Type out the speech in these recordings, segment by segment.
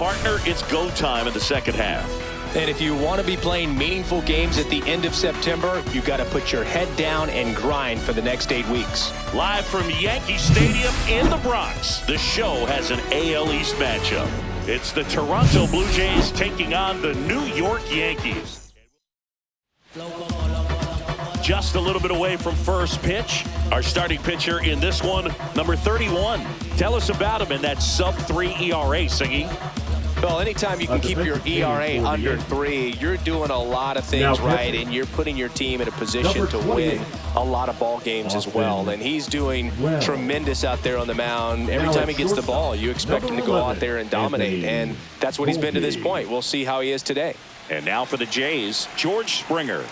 Partner, it's go time in the second half. And if you want to be playing meaningful games at the end of September, you got to put your head down and grind for the next 8 weeks. Live from Yankee Stadium in the Bronx, the show has an AL East matchup. It's the Toronto Blue Jays taking on the New York Yankees. Just a little bit away from first pitch. Our starting pitcher in this one, number 31. Tell us about him in that sub-3 ERA, Siggy. Well, anytime you can keep your ERA under 3, you're doing a lot of things right, and you're putting your team in a position to win a lot of ball games as well. And he's doing tremendous out there on the mound. Every time he gets the ball, you expect him to go out there and dominate, and that's what he's been to this point. We'll see how he is today. And now for the Jays, George Springer.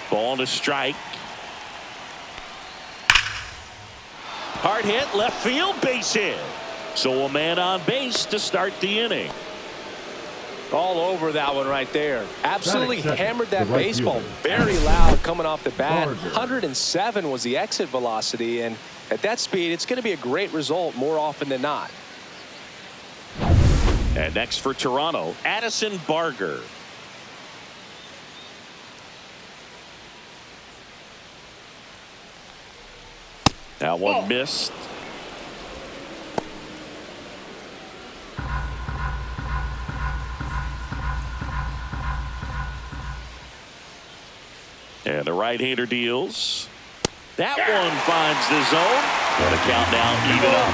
Ball to strike. Hard hit, left field, base hit. So a man on base to start the inning. All over that one right there. Absolutely hammered that baseball. Very loud coming off the bat. 107 was the exit velocity, and at that speed, it's going to be a great result more often than not. And next for Toronto, Addison Barger. That one missed. And the right-hander deals. That one finds the zone. And a count now, even up.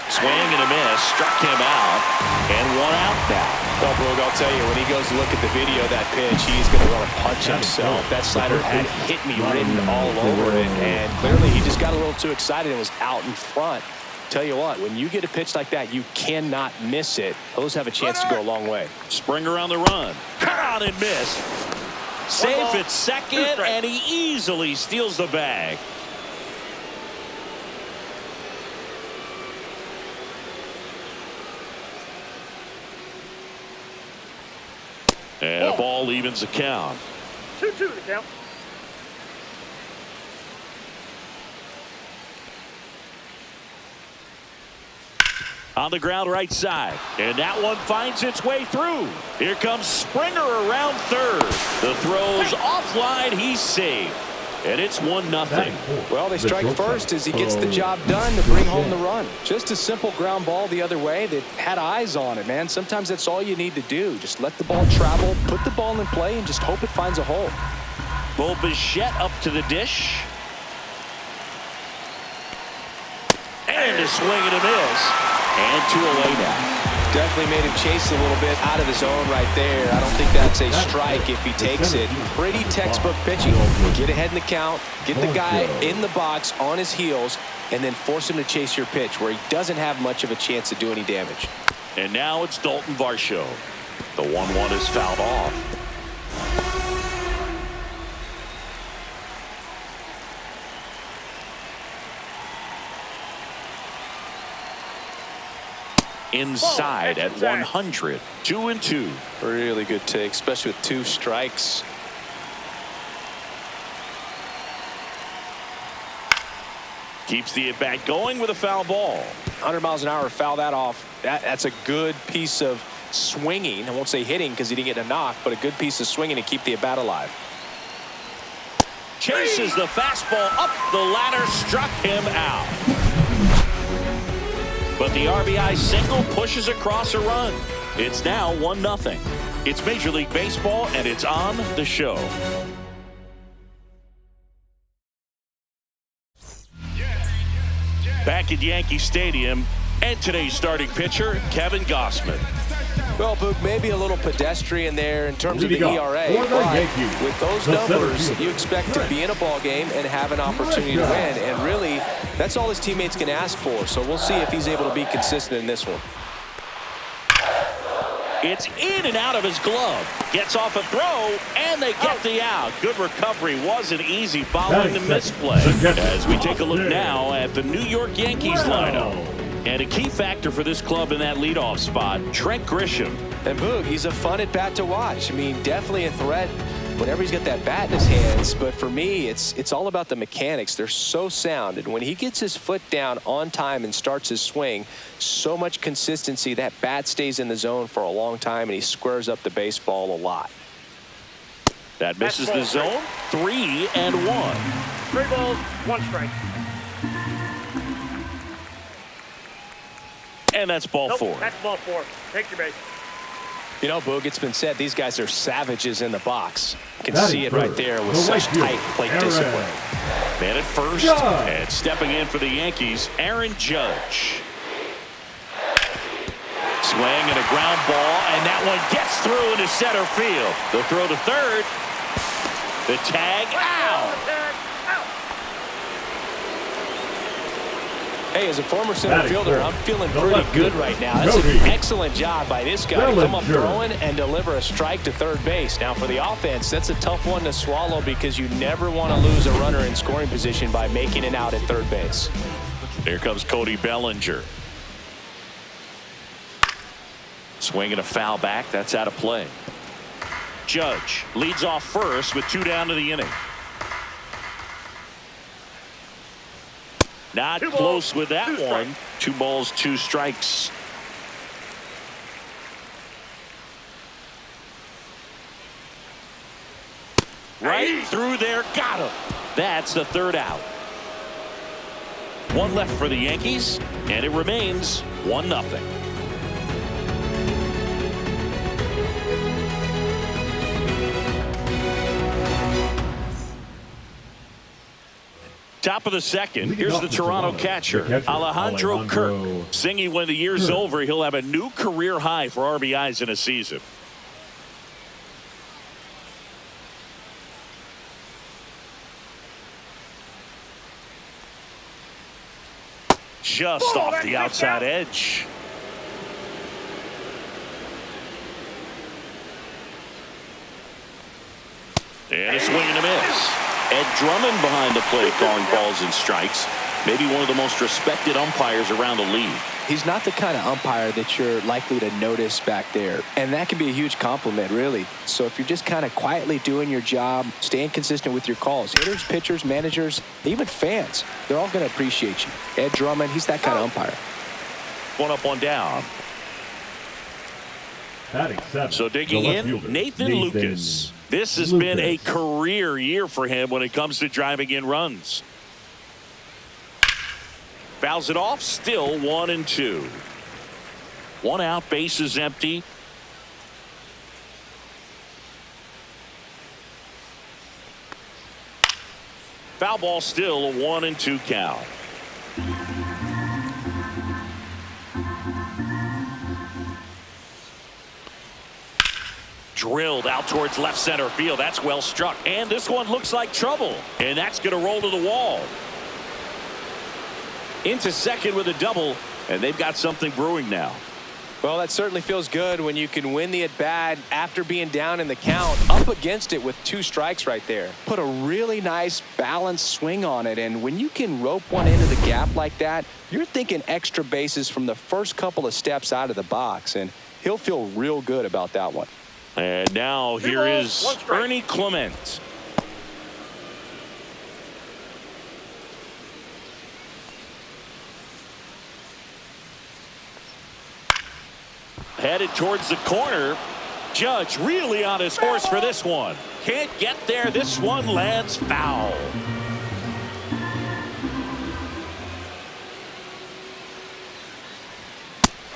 Swing and a miss, struck him out, and one out now. Well, Brooke, I'll tell you, when he goes to look at the video of that pitch, he's going to want to punch himself. That slider had hit me written all over it, and clearly he just got a little too excited and was out in front. Tell you what, when you get a pitch like that, you cannot miss it. Those have a chance to go a long way. Springer on the run. Cut on and miss. Safe at second, and he easily steals the bag. And a ball evens the count. 2-2 to count. On the ground right side, and that one finds its way through. Here comes Springer around third. The throw's offline, he's safe, and it's 1-0. Well, they strike first as he gets the job done to bring home the run. Just a simple ground ball the other way that had eyes on it, man. Sometimes that's all you need to do. Just let the ball travel, put the ball in play, and just hope it finds a hole. Bo Bichette up to the dish. And a swing and a miss. And 2 away now. Definitely made him chase a little bit out of the zone right there. I don't think that's a strike if he takes it. Pretty textbook pitching. Get ahead in the count, get the guy in the box on his heels, and then force him to chase your pitch where he doesn't have much of a chance to do any damage. And now it's Dalton Varsho. The 1-1 is fouled off. Inside at 100. 2-2. Really good take, especially with 2 strikes. Keeps the at-bat going with a foul ball. 100 miles an hour, foul that off. That's a good piece of swinging. I won't say hitting because he didn't get a knock, but a good piece of swinging to keep the at-bat alive. Chases the fastball up the ladder, struck him out. But the RBI single pushes across a run. It's now 1-0. It's Major League Baseball, and it's on the show. Back at Yankee Stadium, and today's starting pitcher, Kevin Gausman. Well, Boog, maybe a little pedestrian there in terms of the ERA, but with those numbers, you expect to be in a ball game and have an opportunity to win, and really, that's all his teammates can ask for, so we'll see if he's able to be consistent in this one. It's in and out of his glove. Gets off a throw, and they get the out. Good recovery. Wasn't easy following the misplay. As we take a look now at the New York Yankees lineup. And a key factor for this club in that leadoff spot, Trent Grisham. And Boog, he's a fun at bat to watch. I mean, definitely a threat whenever he's got that bat in his hands. But for me, it's all about the mechanics. They're so sound. And when he gets his foot down on time and starts his swing, so much consistency, that bat stays in the zone for a long time, and he squares up the baseball a lot. That misses the zone. 3-1. 3 balls, 1 strike. And that's ball 4. That's ball 4. Take your base. You know, Boog, it's been said these guys are savages in the box. You can see it right there with such tight plate discipline. Man at first, and stepping in for the Yankees, Aaron Judge. Swing and a ground ball, and that one gets through into center field. The throw to third. The tag out. Hey, as a former center fielder, I'm feeling pretty good right now. That's an excellent job by this guy to come up throwing and deliver a strike to third base. Now, for the offense, that's a tough one to swallow because you never want to lose a runner in scoring position by making it out at third base. Here comes Cody Bellinger. Swinging a foul back. That's out of play. Judge leads off first with 2 down to the inning. Not close with that one. 2 balls, 2 strikes. Right through there. Got him. That's the 3rd out. 1 left for the Yankees, and it remains 1-0. Top of the second. Here's the Toronto catcher, Alejandro Kirk. Singing when the year's over, he'll have a new career high for RBIs in a season. Just off the outside edge. And a swing and a miss. Ed Drummond behind the plate calling balls and strikes. Maybe one of the most respected umpires around the league. He's not the kind of umpire that you're likely to notice back there. And that can be a huge compliment, really. So if you're just kind of quietly doing your job, staying consistent with your calls, hitters, pitchers, managers, even fans, they're all going to appreciate you. Ed Drummond, he's that kind of umpire. 1 up, 1 down. So digging in, Nathan Lucas. This has been a career year for him when it comes to driving in runs. Fouls it off, still 1-2. 1 out, bases empty. Foul ball, still a 1-2 count. Drilled out towards left center field. That's well struck. And this one looks like trouble. And that's going to roll to the wall. Into second with a double. And they've got something brewing now. Well, that certainly feels good when you can win the at-bat after being down in the count, up against it with 2 strikes right there. Put a really nice balanced swing on it, and when you can rope one into the gap like that, you're thinking extra bases from the first couple of steps out of the box, and he'll feel real good about that one. And now here is Ernie Clement. Headed towards the corner. Judge really on his horse for this one. Can't get there. This one lands foul.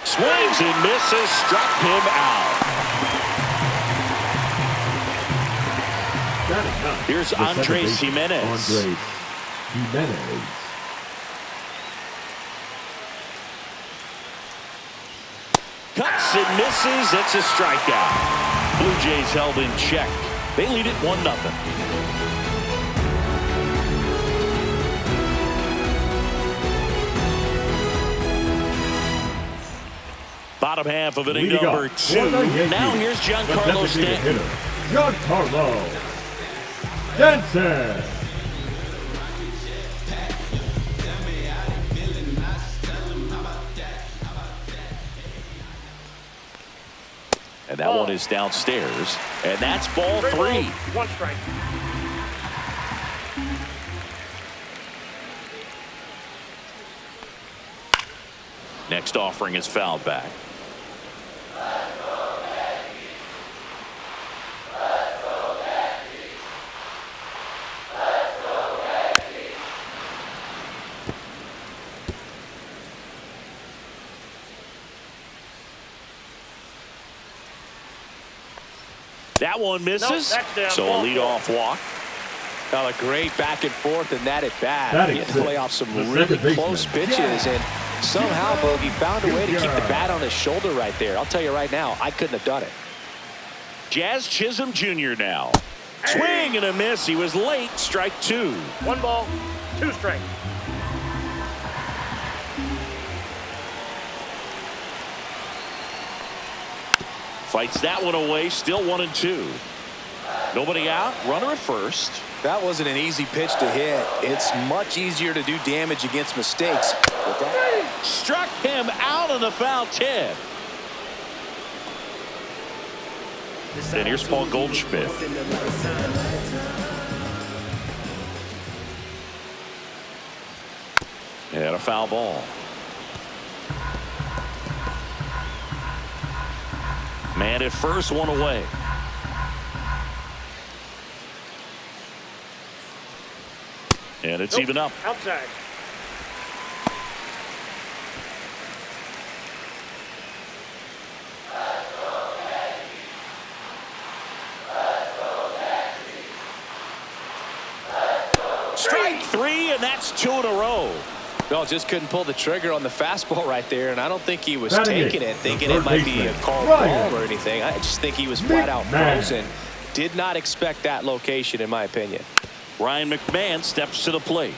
Swings and misses. Struck him out. Here's Andres Jimenez. Cuts and misses. It's a strikeout. Blue Jays held in check. They lead it 1-0. Bottom half of inning number 2. Now here's Giancarlo Stanton. Giancarlo Stanton. And That one is downstairs, and that's ball 3. 1 strike. Next offering is fouled back. That one misses, so a leadoff walk. Well, a great back and forth and that at bat. He had to play off some really close pitches, and somehow Bogey found a way to keep the bat on his shoulder right there. I'll tell you right now, I couldn't have done it. Jazz Chisholm Jr. now. Swing and a miss. He was late. Strike 2. 1 ball, 2 strikes. Fights that one away. Still 1-2. Nobody out. Runner at first. That wasn't an easy pitch to hit. It's much easier to do damage against mistakes. Struck him out on the foul tip. And here's Paul Goldschmidt. And a foul ball. Man at first, one away. And it's even up. Outside. Strike 3, and that's 2 in a row. No, just couldn't pull the trigger on the fastball right there, and I don't think he was taking it, thinking it might be a called ball or anything. I just think he was flat out frozen. Did not expect that location, in my opinion. Ryan McMahon steps to the plate.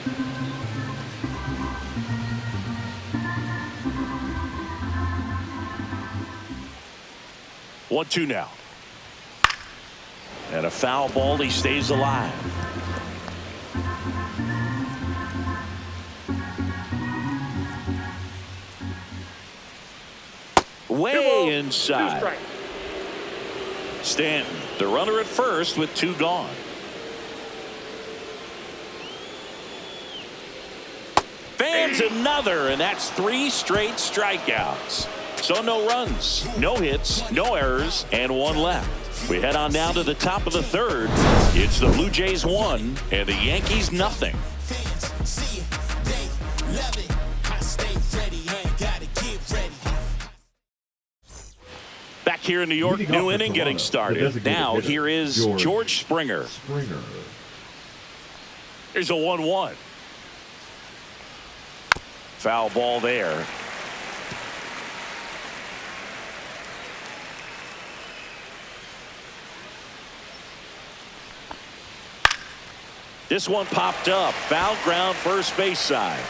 One, 2 now. And a foul ball. He stays alive. Way inside. Stanton, the runner at first with 2 gone. Fans another, and that's 3 straight strikeouts. So no runs, no hits, no errors, and 1 left. We head on down to the top of the 3rd. It's the Blue Jays 1 and the Yankees nothing. Back here in New York, new inning getting started. Now here is George Springer. Here's a 1-1. Foul ball there. This one popped up. Foul ground, first base side.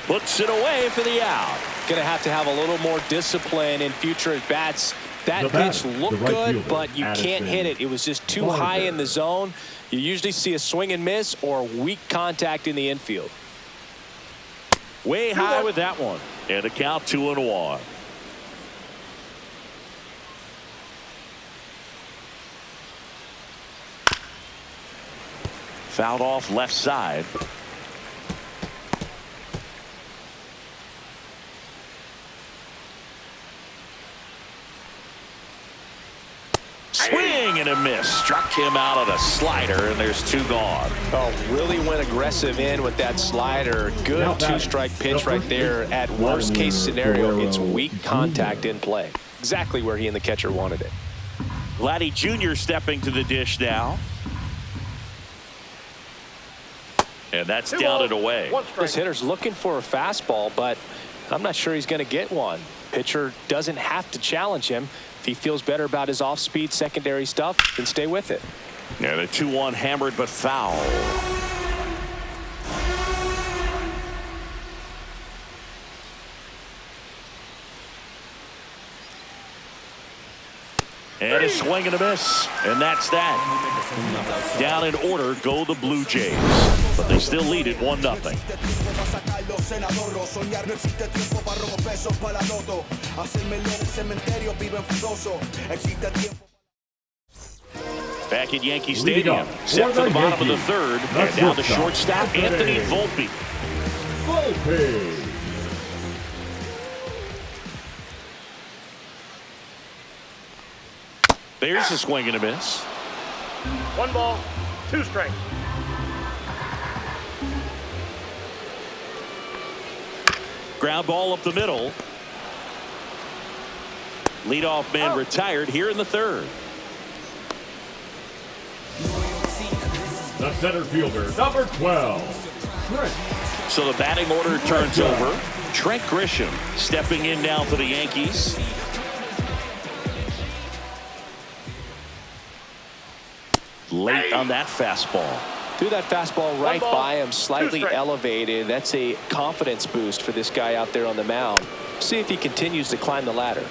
Puts it away for the out. Going to have a little more discipline in future at bats. That pitch looked good, but you can't hit it. It was just too high in the zone. You usually see a swing and miss or weak contact in the infield. Way high with that one. And a count 2-1. Fouled off left side. Swing and a miss. Struck him out of the slider, and there's 2 gone. Oh, really went aggressive in with that slider. Good 2-strike pitch right there. At worst case scenario, it's weak contact in play. Exactly where he and the catcher wanted it. Vladdy Jr. stepping to the dish now. And that's down and away. This hitter's looking for a fastball, but I'm not sure he's going to get one. Pitcher doesn't have to challenge him. If he feels better about his off-speed secondary stuff, then stay with it. Yeah, the 2-1 hammered but foul. And a swing and a miss. And that's that. Down in order go the Blue Jays. But they still lead it 1-0. senador, soñar no existe tiempo para robo pesos para la loto. Hacerme lobo, cementerio, viven fugoso. Existe tiempo. Back at Yankee Stadium, set for the bottom of the third, and now the shortstop, Anthony Volpe. There's a swing and a miss. 1 ball, 2 strikes. Ground ball up the middle. Leadoff man retired here in the third. The center fielder, number 12, Trent. So the batting order turns over. Trent Grisham stepping in now for the Yankees. Late on that fastball. Threw that fastball right ball, by him, 2 slightly strikes. elevated. That's a confidence boost for this guy out there on the mound. See if he continues to climb the ladder.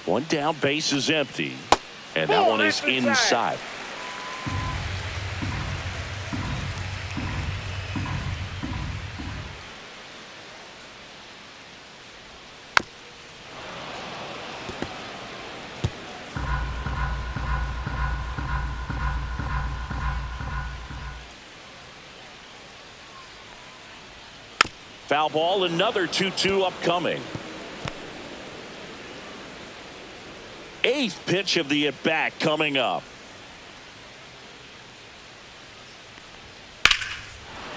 One down, base is empty. And that one is inside. Foul ball, another 2-2 upcoming. 8th pitch of the at-bat coming up.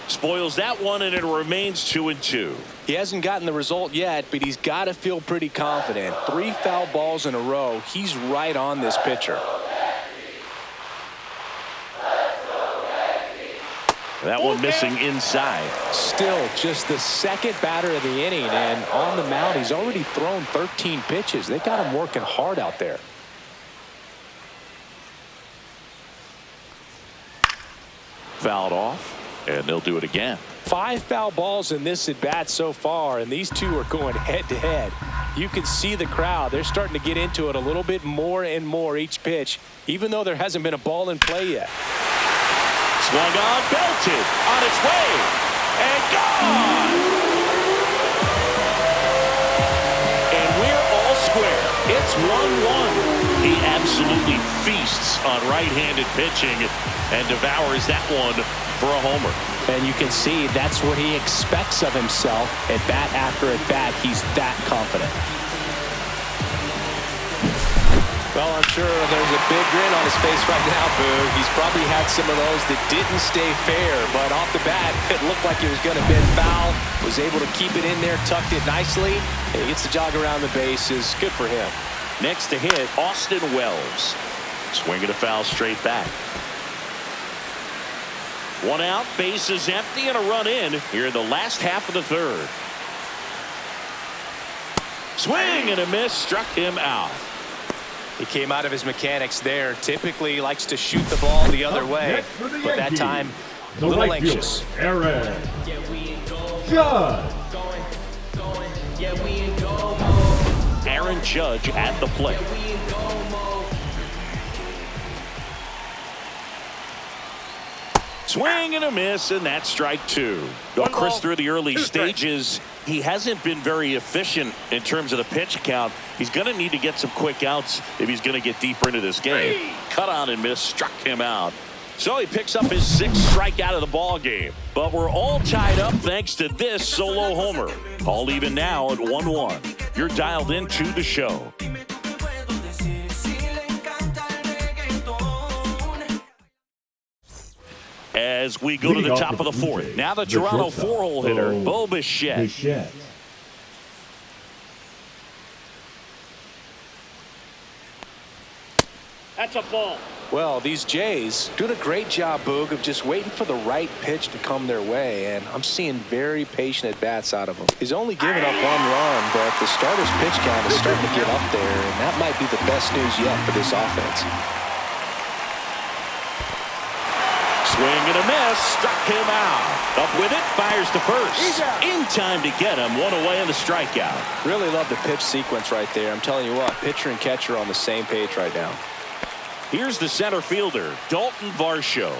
Spoils that one, and it remains 2-2. He hasn't gotten the result yet, but he's got to feel pretty confident. 3 foul balls in a row. He's right on this pitcher. That one missing inside. Still just the second batter of the inning, and on the mound he's already thrown 13 pitches. They got him working hard out there. Fouled off, and they'll do it again. 5 foul balls in this at bat so far, and these two are going head to head. You can see the crowd. They're starting to get into it a little bit more and more each pitch, even though there hasn't been a ball in play yet. Swung on, belted, on its way, and gone! And we're all square. It's 1-1. He absolutely feasts on right-handed pitching and devours that one for a homer. And you can see that's what he expects of himself at bat after at bat. He's that confident. Well, I'm sure there's a big grin on his face right now, Boo. He's probably had some of those that didn't stay fair, but off the bat, it looked like it was going to be foul. Was able to keep it in there, tucked it nicely, and he gets the jog around the bases. Good for him. Next to hit, Austin Wells. Swinging a foul straight back. 1 out, base is empty, and a run in here in the last half of the third. Swing and a miss, struck him out. He came out of his mechanics there. Typically likes to shoot the ball the other way, but that time a little anxious. Aaron Judge. Aaron Judge at the plate. Swing and a miss, and that's strike 2. Well, Chris, through the early stages, he hasn't been very efficient in terms of the pitch count. He's going to need to get some quick outs if he's going to get deeper into this game. Cut on and miss, struck him out. So he picks up his 6th strikeout of the ball game. But we're all tied up thanks to this solo homer. All even now at 1-1. You're dialed into the show. As we go to the top of the 4th. Now the Toronto 4-hole hitter, Bo Bichette. That's a ball. Well, these Jays doing a great job, Boog, of just waiting for the right pitch to come their way, and I'm seeing very patient at-bats out of them. He's only given up 1 run, but the starter's pitch count is starting to get up there, and that might be the best news yet for this offense. Swing and a miss, struck him out. Up with it, fires to first. In time to get him, 1 away on the strikeout. Really love the pitch sequence right there. I'm telling you what, pitcher and catcher are on the same page right now. Here's the center fielder, Dalton Varsho.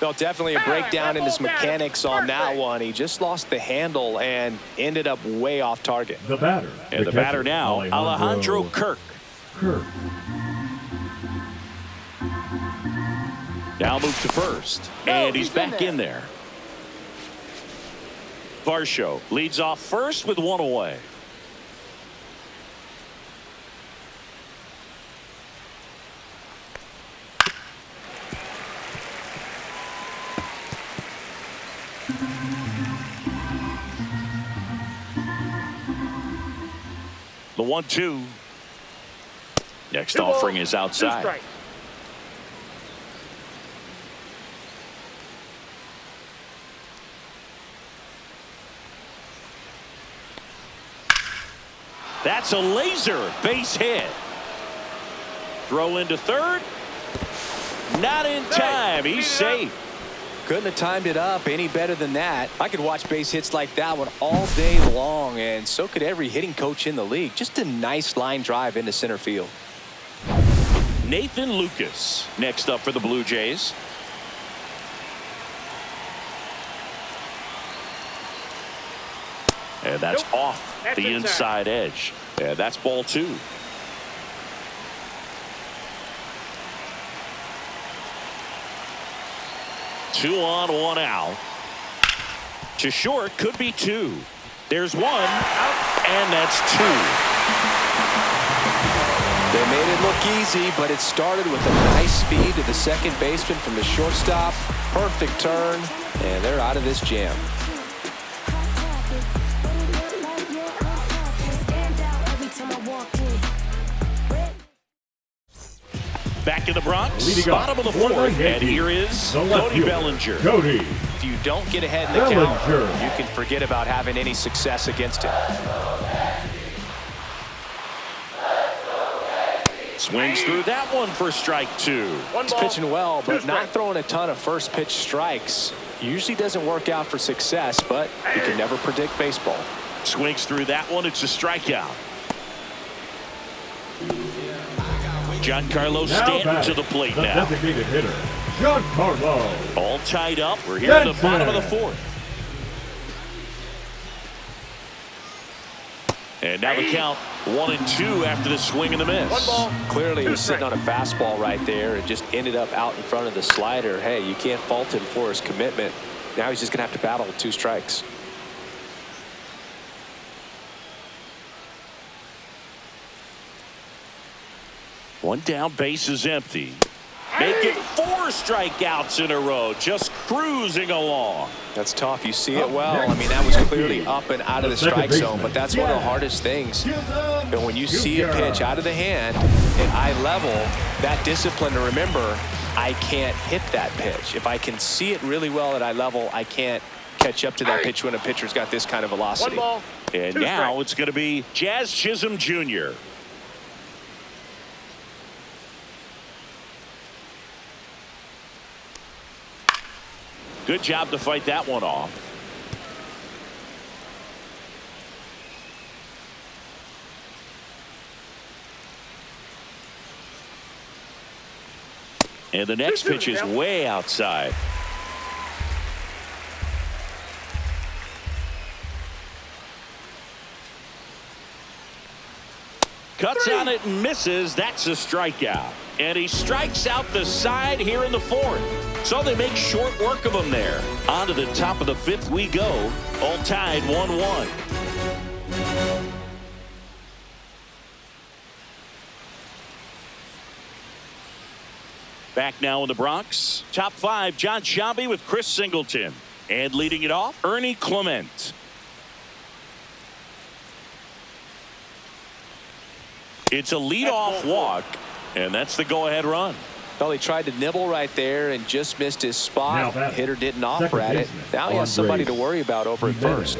Well, definitely a breakdown in his mechanics on that one. He just lost the handle and ended up way off target. The batter. And the batter now, Alejandro Kirk. Now move to first. And he's back in there. Varsho leads off first with one away. The 1-2. Next offering is outside. That's a laser base hit. Throw into third. Not in time. He's safe. Couldn't have timed it up any better than that. I could watch base hits like that one all day long, and so could every hitting coach in the league. Just a nice line drive into center field. Nathan Lucas next up for the Blue Jays. And that's off the inside edge. And that's ball 2. Two on, one out. To short, could be 2. There's 1, and that's 2. They made it look easy, but it started with a nice feed to the second baseman from the shortstop. Perfect turn, and they're out of this jam. Back in the Bronx, Leading bottom of the 4th, and here is Cody Bellinger. If you don't get ahead in the count, you can forget about having any success against him. Swings through that one for strike 2. He's pitching well, but not throwing a ton of first pitch strikes. Usually doesn't work out for success, but you can never predict baseball. Swings through that one. It's a strikeout. Giancarlo Stanton to the plate now. Designated hitter, Giancarlo. All tied up. We're here at the bottom of the 4th. And now the count 1-2 after the swing and the miss. One ball. Clearly he was sitting on a fastball right there and just ended up out in front of the slider. Hey, you can't fault him for his commitment. Now he's just going to have to battle with 2 strikes. One down, base is empty. Make it 4 strikeouts in a row, just cruising along. That's tough. You see it well. I mean, that was clearly up and out of the strike zone, but that's one of the hardest things. And when you see a pitch out of the hand at eye level, that discipline to remember, I can't hit that pitch. If I can see it really well at eye level, I can't catch up to that pitch when a pitcher's got this kind of velocity. One ball. And now it's going to be Jazz Chisholm Jr. Good job to fight that one off. And the next pitch is way outside. Cuts on it and misses. That's a strikeout. And he strikes out the side here in the 4th. So they make short work of him there. On to the top of the 5th we go. All tied 1-1. Back now in the Bronx. Top 5, John Sciambi with Chris Singleton. And leading it off, Ernie Clement. It's a leadoff walk, and that's the go-ahead run. Well, he tried to nibble right there and just missed his spot. Hitter didn't offer at it. Now he has somebody to worry about over at first.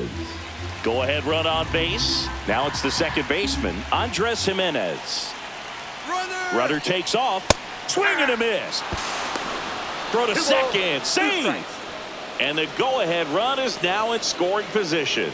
Go-ahead run on base. Now it's the second baseman, Andres Jimenez. Runner takes off. Swing and a miss. Throw to second. Save. And the go-ahead run is now in scoring position.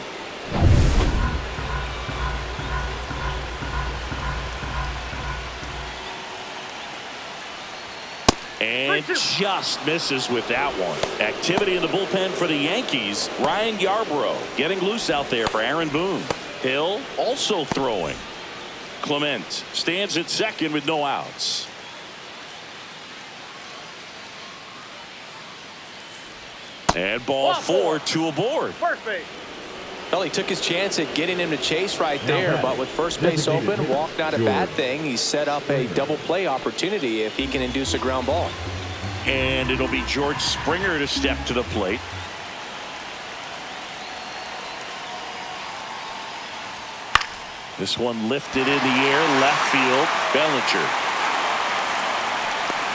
And just misses with that one. Activity in the bullpen for the Yankees. Ryan Yarbrough getting loose out there for Aaron Boone. Hill also throwing. Clement stands at second with no outs. And ball 4, 2 aboard. First base. Well, he took his chance at getting him to chase right there, but with first base open, walk not a bad thing. He set up a double play opportunity if he can induce a ground ball. And it'll be George Springer to step to the plate. This one lifted in the air, left field. Bellinger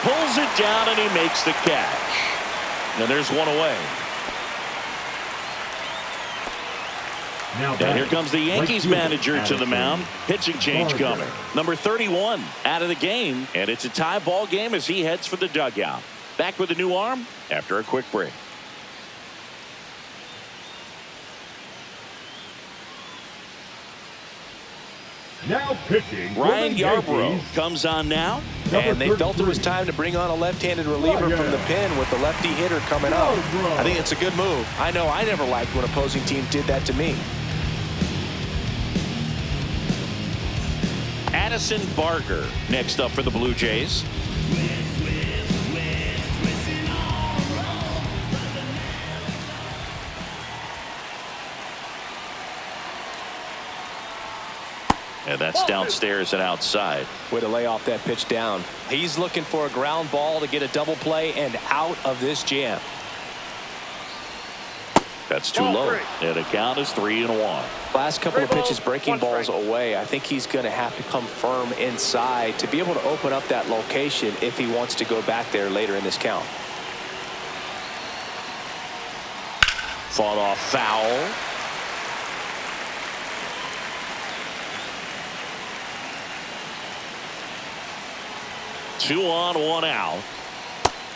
pulls it down and he makes the catch. Now there's one away. And here comes the Yankees manager to the mound. Pitching change coming. Number 31 out of the game. And it's a tie ball game as he heads for the dugout. Back with a new arm after a quick break. Now pitching. Ryan Yarbrough comes on now. And they felt it was time to bring on a left-handed reliever from the pen with the lefty hitter coming up. I think it's a good move. I know I never liked when opposing teams did that to me. Addison Barger next up for the Blue Jays. And that's downstairs and outside. Way to lay off that pitch down. He's looking for a ground ball to get a double play and out of this jam. That's too low. And the count is 3-1. Last couple of pitches breaking balls away. I think he's going to have to come firm inside to be able to open up that location if he wants to go back there later in this count. Fought off foul. Two on, one out.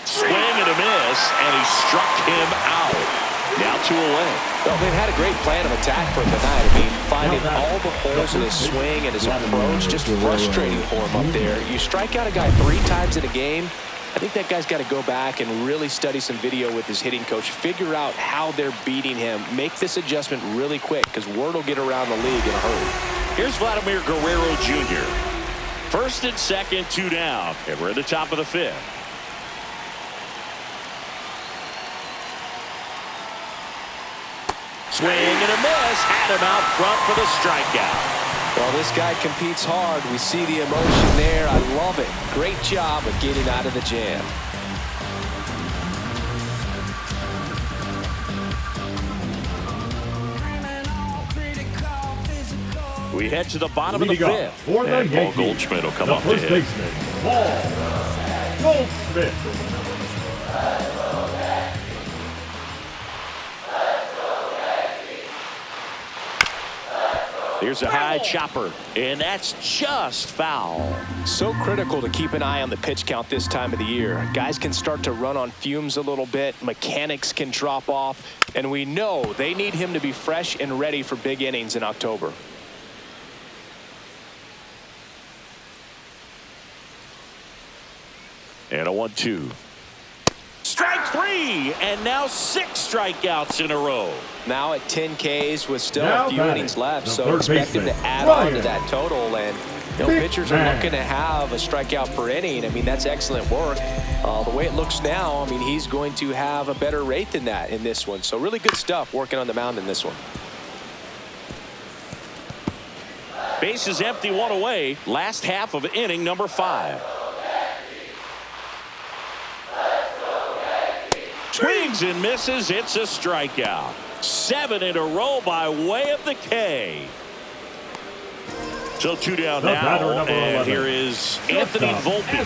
Swing and a miss, and he struck him out. Now 2 away. Well, they've had a great plan of attack for him tonight. I mean, finding all the holes in his swing and his approach, just frustrating for him up there. You strike out a guy 3 times in a game, I think that guy's got to go back and really study some video with his hitting coach, figure out how they're beating him, make this adjustment really quick, because word will get around the league in a hurry. Here's Vladimir Guerrero Jr. First and second, 2 down, and we're at the top of the 5th. Swing and a miss. Had him out front for the strikeout. Well, this guy competes hard. We see the emotion there. I love it. Great job of getting out of the jam. We head to the bottom of the 5th. And Paul Goldschmidt will come up to hit. Paul Goldschmidt. Here's a high chopper, and that's just foul. So critical to keep an eye on the pitch count this time of the year. Guys can start to run on fumes a little bit. Mechanics can drop off, and we know they need him to be fresh and ready for big innings in October. And a 1-2. Strike 3, and now 6 strikeouts in a row. Now at 10 Ks with still a few innings left, so expect him to add on to that total. And pitchers are looking to have a strikeout per inning. I mean, that's excellent work. The way it looks now, I mean, he's going to have a better rate than that in this one. So really good stuff working on the mound in this one. Base is empty, 1 away. Last half of inning number 5. Swings and misses. It's a strikeout. 7 in a row by way of the K. So 2 down now, and here is Anthony Volpe.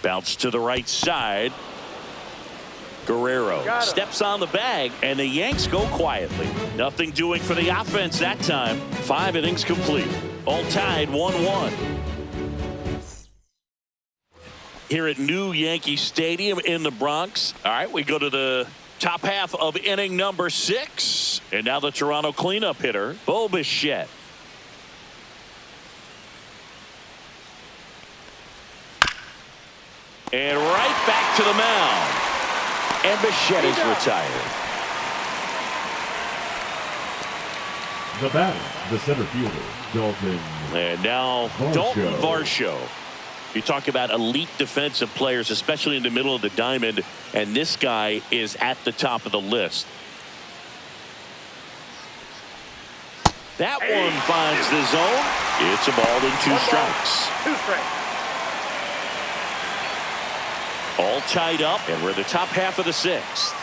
Bounce to the right side. Guerrero steps on the bag, and the Yanks go quietly. Nothing doing for the offense that time. 5 innings complete. All tied 1-1. Here at New Yankee Stadium in the Bronx. All right, we go to the Top half of inning number 6. And now the Toronto cleanup hitter, Bichette. And right back to the mound. And Bichette is retired. The batter, the center fielder, Dalton. And now Dalton Varsho. You talk about elite defensive players, especially in the middle of the diamond, and this guy is at the top of the list. That one finds the zone. It's a ball and 2 strikes. 2 strikes. All tied up, and we're in the top half of the 6th.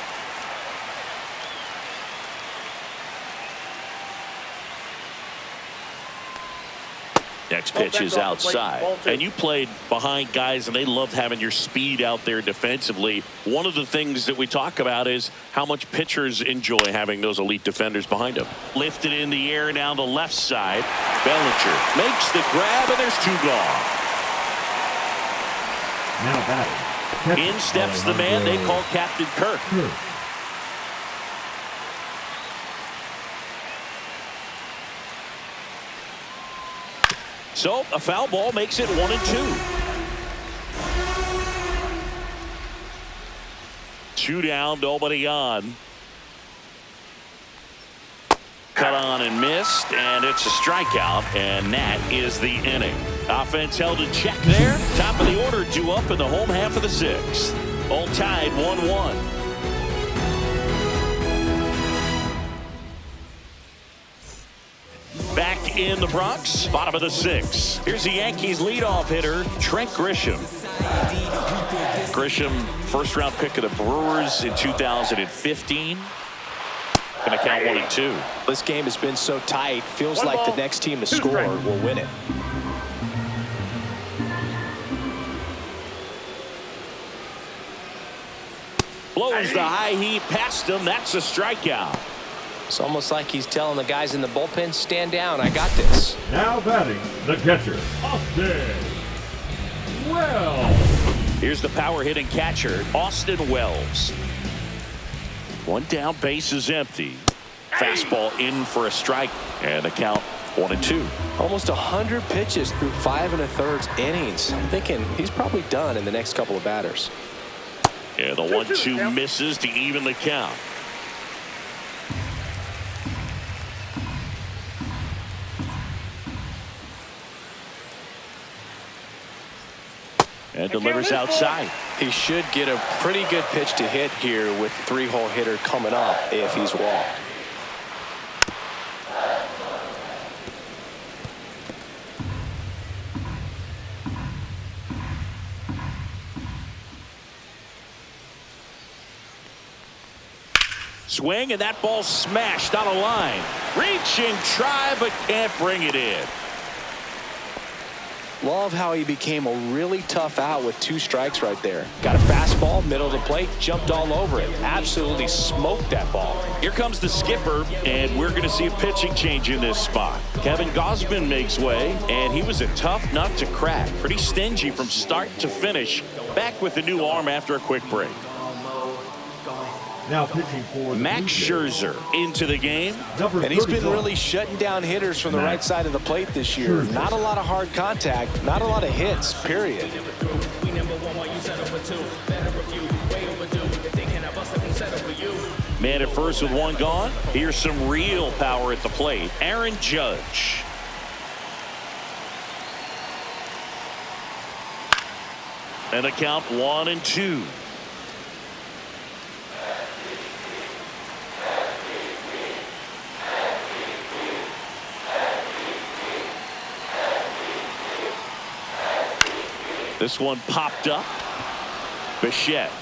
Next pitch is outside. And you played behind guys, and they loved having your speed out there defensively. One of the things that we talk about is how much pitchers enjoy having those elite defenders behind them. Lifted in the air down the left side. Bellinger makes the grab, and there's 2 gone. Now batting. In steps the man they call Captain Kirk. So a foul ball makes it 1-2. 2 down, nobody on. Cut on and missed, and it's a strikeout, and that is the inning. Offense held in check there. Top of the order, 2 up in the home half of the 6th. All tied 1-1. Back in the Bronx, bottom of the 6th. Here's the Yankees leadoff hitter, Trent Grisham. Grisham, first-round pick of the Brewers in 2015. Going to count 1-2. This game has been so tight. Feels like the next team to score will win it. Blows the high heat past him. That's a strikeout. It's almost like he's telling the guys in the bullpen, stand down, I got this. Now batting, the catcher, Austin Wells. Here's the power hitting catcher, Austin Wells. 1 down, base is empty. Fastball in for a strike, and the count 1-2. Almost 100 pitches through 5 1/3 innings. I'm thinking he's probably done in the next couple of batters. Yeah, the 1-2 misses to even the count. And delivers outside. He should get a pretty good pitch to hit here with the 3-hole hitter coming up if he's walked. Swing, and that ball smashed on a line. Reaching, try, but can't bring it in. Love how he became a really tough out with 2 strikes right there. Got a fastball, middle of the plate, jumped all over it. Absolutely smoked that ball. Here comes the skipper, and we're going to see a pitching change in this spot. Kevin Gausman makes way, and he was a tough nut to crack. Pretty stingy from start to finish. Back with the new arm after a quick break. Now pitching for Max Scherzer into the game. And he's been really shutting down hitters from the right side of the plate this year. Not a lot of hard contact, not a lot of hits, period. Man at first with 1 gone. Here's some real power at the plate. Aaron Judge. And a count 1-2. This one popped up. Bichette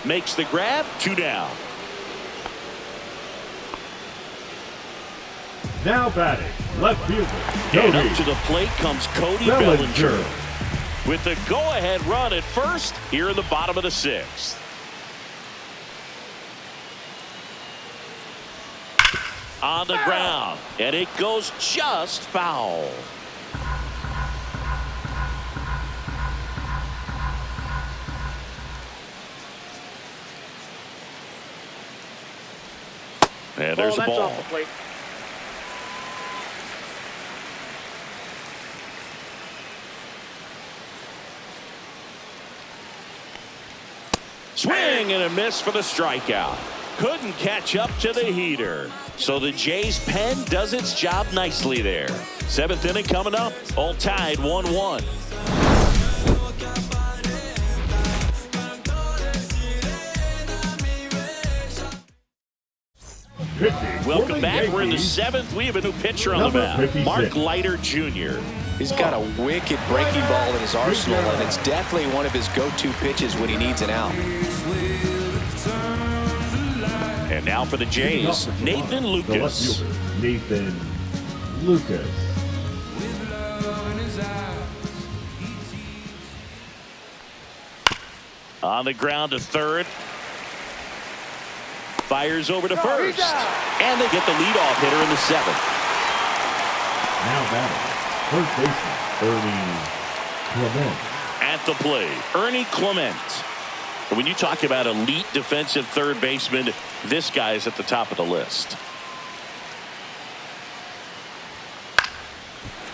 makes the grab. 2 down. Now batting, left fielder, And up to the plate comes Cody Bellinger. With the go-ahead run at first here in the bottom of the 6th. On the ground, and it goes just foul. And there's a that's ball. off the plate. Swing and a miss for the strikeout. Couldn't catch up to the heater. So the Jays pen does its job nicely there. 7th inning coming up. All tied 1-1. Welcome back. We're in the 7th. We have a new pitcher on the mound. Mark Leiter Jr. He's got a wicked breaking ball in his arsenal, and it's definitely one of his go-to pitches when he needs an out. And now for the Jays, Nathan Lucas. Nathan Lucas. On the ground to third. Fires over to first. And they get the leadoff hitter in the 7th. Now batting, first baseman, Ernie Clement. At the plate, Ernie Clement. When you talk about elite defensive third baseman, this guy is at the top of the list.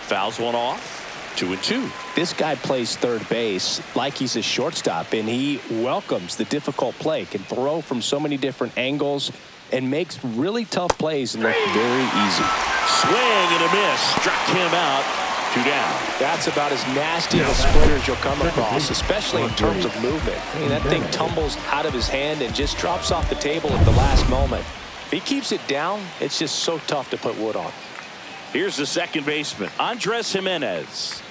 Fouls one off. 2-2. This guy plays third base like he's a shortstop, and he welcomes the difficult play, can throw from so many different angles, and makes really tough plays look very easy. Swing and a miss. Struck him out. 2 down. That's about as nasty of a splinter as you'll come across, especially in terms of movement. I mean, that thing tumbles out of his hand and just drops off the table at the last moment. If he keeps it down, it's just so tough to put wood on. Here's the second baseman, Andres Jimenez.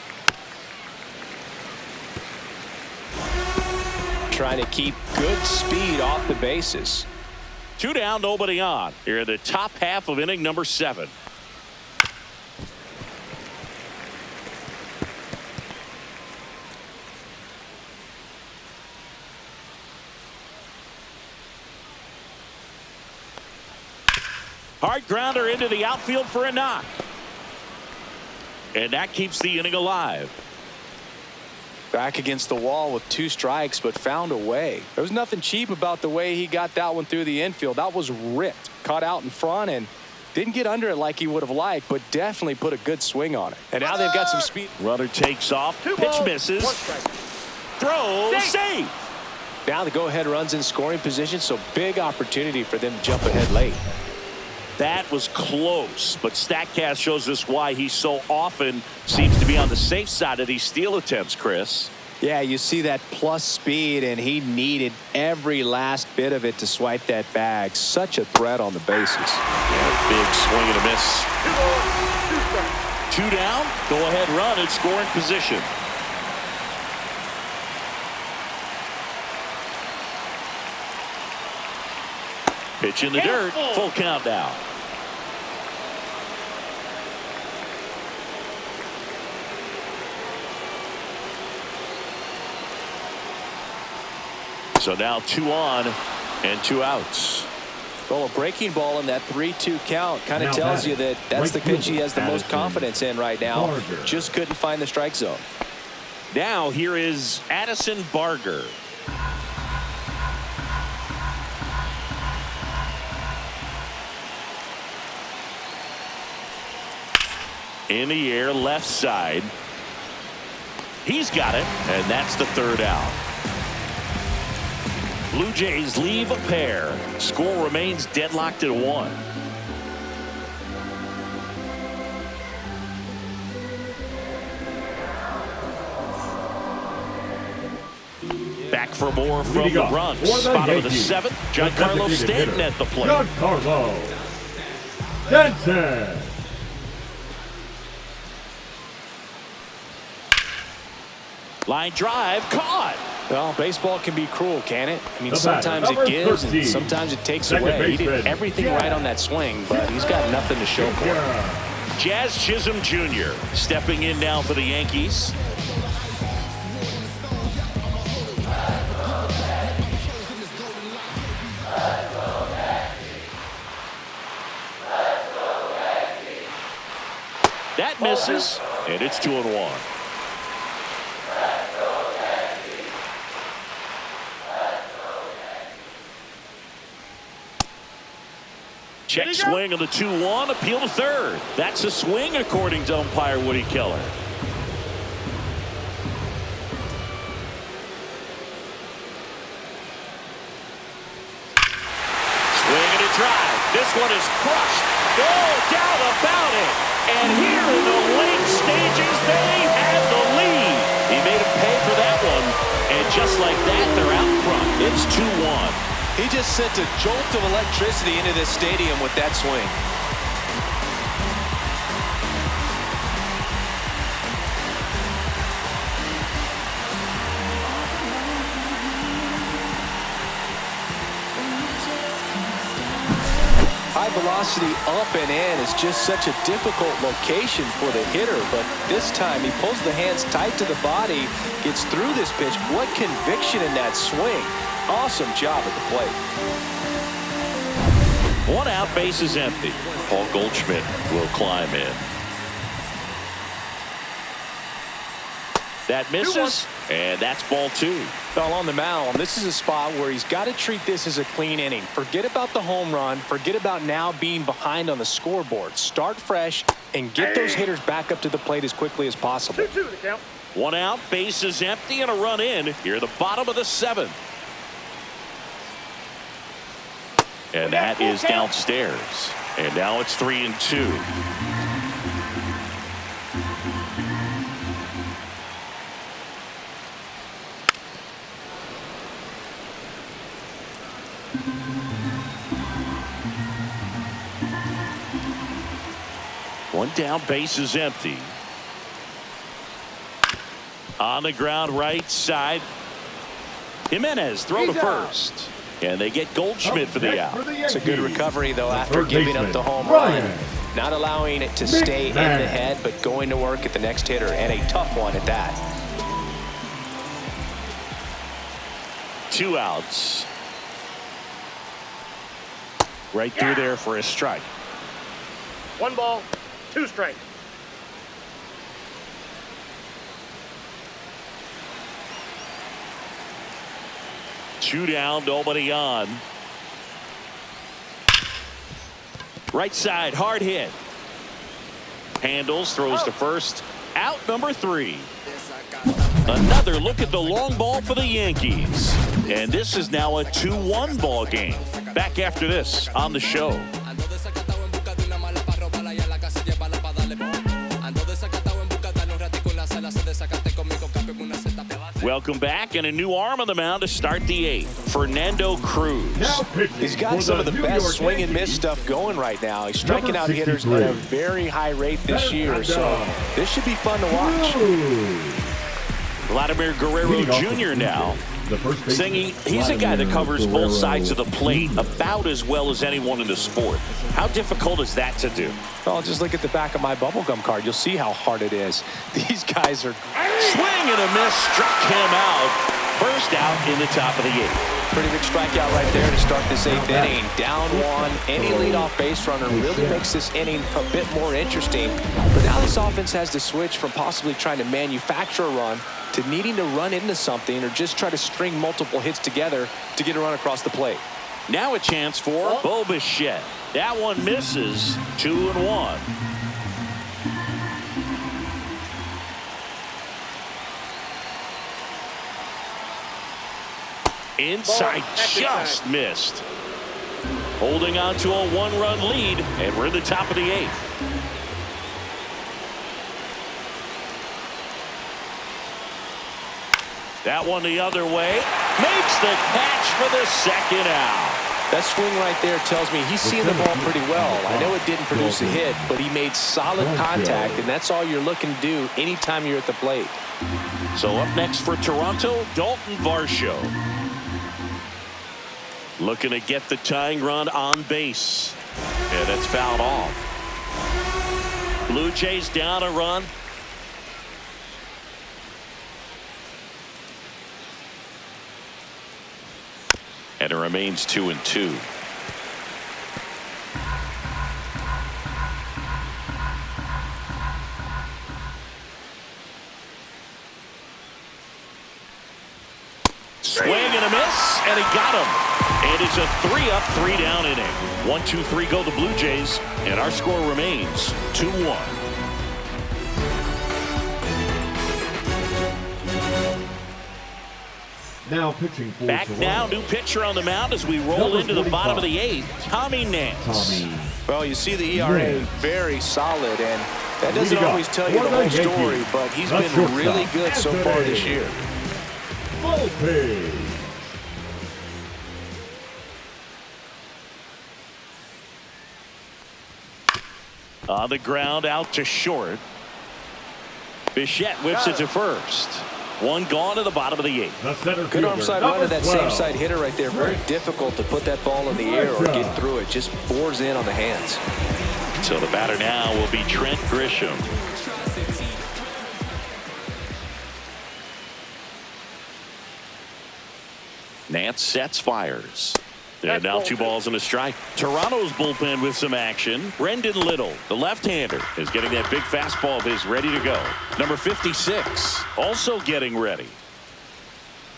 Trying to keep good speed off the bases. 2 down, nobody on. Here in the top half of inning number 7. Hard grounder into the outfield for a knock. And that keeps the inning alive. Back against the wall with 2 strikes, but found a way. There was nothing cheap about the way he got that one through the infield. That was ripped, caught out in front, and didn't get under it like he would have liked, but definitely put a good swing on it. And now they've got some speed. Runner takes off. Pitch misses. Throw safe. Now the go-ahead runs in scoring position, so big opportunity for them to jump ahead late. That was close, but StatCast shows us why he so often seems to be on the safe side of these steal attempts, Chris. Yeah, you see that plus speed, and he needed every last bit of it to swipe that bag. Such a threat on the bases. Yeah, big swing and a miss. 2 down, go ahead run in scoring position. Pitch in the dirt, full count now. So now 2 on and 2 outs. Well, a breaking ball in that 3-2 count kind of tells you that that's the pitch he has the most confidence in right now. Just couldn't find the strike zone. Now here is Addison Barger. In the air, left side. He's got it, and that's the 3rd out. Blue Jays leave a pair. Score remains deadlocked at 1. Back for more from the Bronx. Bottom of the 7th. Giancarlo Stanton at the plate. Giancarlo Stanton. Line drive, caught. Well, baseball can be cruel, can it? I mean, sometimes it gives and sometimes it takes away. He did everything right on that swing, but he's got nothing to show for it. Jazz Chisholm Jr. stepping in now for the Yankees. That misses, and it's 2-1. Check swing on the 2-1, appeal to third. That's a swing according to umpire Woody Keller. Swing and a drive. This one is crushed. No doubt about it. And here in the late stages, they have the lead. He made him pay for that one. And just like that, they're out front. It's 2-1. He just sent a jolt of electricity into this stadium with that swing. High velocity up and in is just such a difficult location for the hitter, but this time he pulls the hands tight to the body, gets through this pitch. What conviction in that swing. Awesome job at the plate. 1 out, base is empty. Paul Goldschmidt will climb in. That misses, and that's ball 2. Well, on the mound, this is a spot where he's got to treat this as a clean inning. Forget about the home run. Forget about now being behind on the scoreboard. Start fresh and get those hitters back up to the plate as quickly as possible. 2-2 the count. 1 out, base is empty, and a run in here at the bottom of the 7th. And that is downstairs. And now it's 3-2. One down, base is empty. On the ground, right side. Jimenez throw to first. And they get Goldschmidt for the out. It's a good recovery, though, after giving up the home run. Not allowing it to stay in the head, but going to work at the next hitter, and a tough one at that. 2 outs. Right through there for a strike. 1 ball, 2 strikes. Two down, nobody on. Right side, hard hit. Handles, throws to first. Out number 3. Another look at the long ball for the Yankees. And this is now a 2-1 ball game. Back after this on the show. Welcome back, and a new arm on the mound to start the 8th. Fernando Cruz. He's got some of the best swing and miss stuff going right now. He's striking out hitters at a very high rate this year, so this should be fun to watch. Vladimir Guerrero Jr. now. Singing, he's a guy that covers both sides of the plate about as well as anyone in the sport. How difficult is that to do? Well, just look at the back of my bubblegum card. You'll see how hard it is. These guys are... Swing and a miss, struck him out. First out in the top of the 8th. Pretty big strikeout right there to start this 8th inning. Down 1. Any leadoff base runner really makes this inning a bit more interesting. But now this offense has to switch from possibly trying to manufacture a run to needing to run into something or just try to string multiple hits together to get a run across the plate. Now a chance for Bo Bichette. That one misses. 2-1. Inside, just missed. Holding on to a 1-run lead, and we're in the top of the 8th. That one the other way. Makes the catch for the 2nd out. That swing right there tells me he's seeing the ball pretty well. I know it didn't produce a hit, but he made solid contact, and that's all you're looking to do anytime you're at the plate. So up next for Toronto, Dalton Varsho. Looking to get the tying run on base. And it's fouled off. Blue Jays down a run. And it remains 2-2. Swing and a miss, and he got him. And it's a 3-up, 3-down inning. 1-2-3 go the Blue Jays, and our score remains 2-1. Now pitching for Back Toronto. now, new pitcher on the mound as we roll into the bottom of the 8th. Tommy Nance. Well, you see the ERA very solid, and that doesn't Leading always up tell you for the the whole story, Yankees, but he's the been shortstop, really good so far this Anthony year. Volpe. On the ground, out to short. Bichette whips it to first. One gone to the bottom of the 8th. The center Good fielder, arm side number run to that 12. same side hitter right there. Very difficult to put that ball in the air or get through it. Just bores in on the hands. So the batter now will be Trent Grisham. Nance sets, fires. And now 2 balls and a strike. Toronto's bullpen with some action. Brendan Little, the left-hander, is getting that big fastball of his ready to go. Number 56 also getting ready.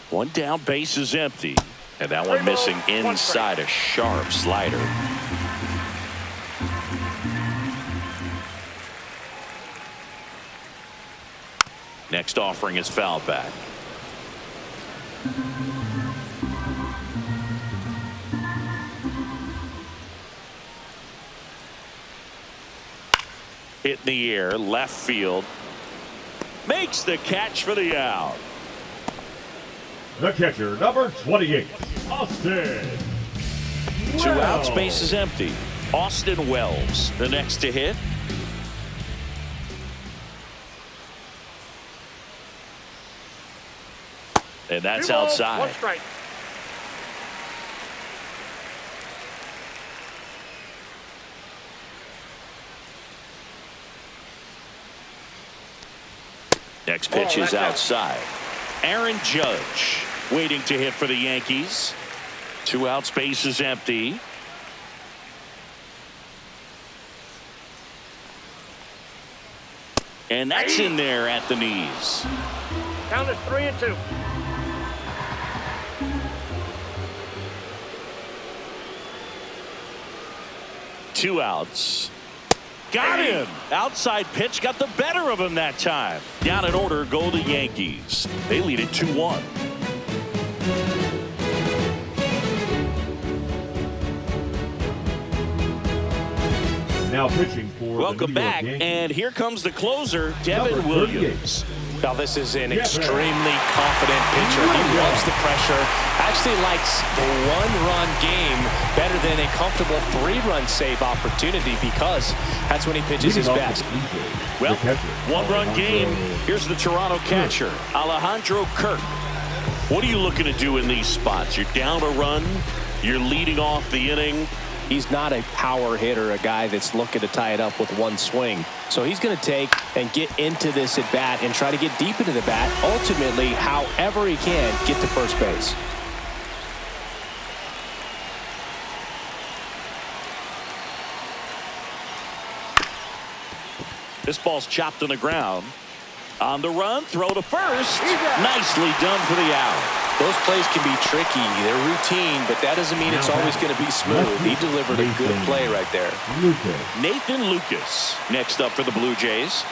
One down, base is empty. And that one missing inside a sharp slider. Next offering is fouled back. Hit in the air, left field. Makes the catch for the out. The catcher, number 28, Austin. 2 outs, base is empty. Austin Wells, the next to hit. And that's 2 balls, outside. 1 strike. Next pitch is outside. Aaron Judge waiting to hit for the Yankees. 2 outs, base is empty. And that's in there at the knees. Count is 3-2. Two outs. Got him. Outside pitch got the better of him that time. Down in order go the Yankees. They lead it 2-1. Now pitching for Welcome the New York back, Yankees. and here comes the closer, Devin Number Williams. Now this is an Yeah, extremely confident pitcher. He loves the pressure. Actually likes the 1-run game better than a comfortable 3-run save opportunity because that's when he pitches his Leading off best. the Blue Jays, Well, the catcher, 1-run game. Alejandro Here's the Toronto catcher, Alejandro Kirk. What are you looking to do in these spots? You're down a run. You're leading off the inning. He's not a power hitter, a guy that's looking to tie it up with one swing. So he's going to take and get into this at bat and try to get deep into the bat. Ultimately, however he can, get to first base. This ball's chopped on the ground. On the run, throw to first. Nicely done for the out. Those plays can be tricky. They're routine, but that doesn't mean it's always going to be smooth. He delivered a good play right there. Lucas. Nathan Lucas next up for the Blue Jays.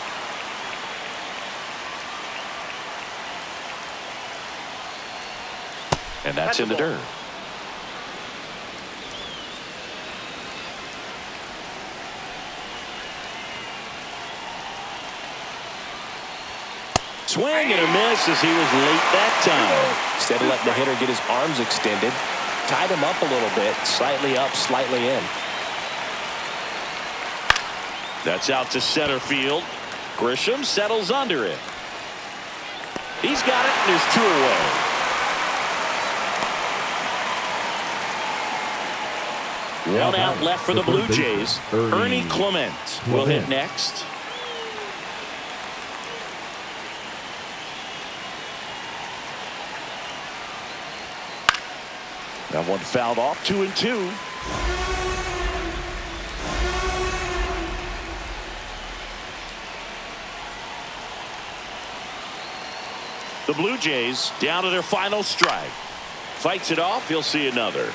And that's in the dirt. Swing and a miss as he was late that time. Instead of letting the hitter get his arms extended, tied him up a little bit, slightly up, slightly in. That's out to center field. Grisham settles under it. He's got it, and there's 2 away. One out left for the Blue Jays. Ernie Clement will hit next. That one fouled off, 2-2. The Blue Jays down to their final strike. Fights it off. He'll see another.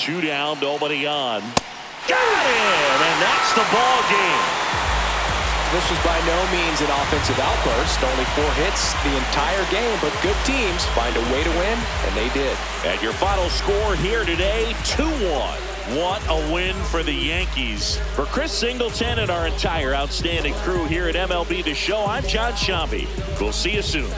Two down, nobody on. Got him, and that's the ball game. This was by no means an offensive outburst. Only 4 hits the entire game, but good teams find a way to win, and they did. And your final score here today, 2-1. What a win for the Yankees. For Chris Singleton and our entire outstanding crew here at MLB The Show, I'm John Shambi. We'll see you soon.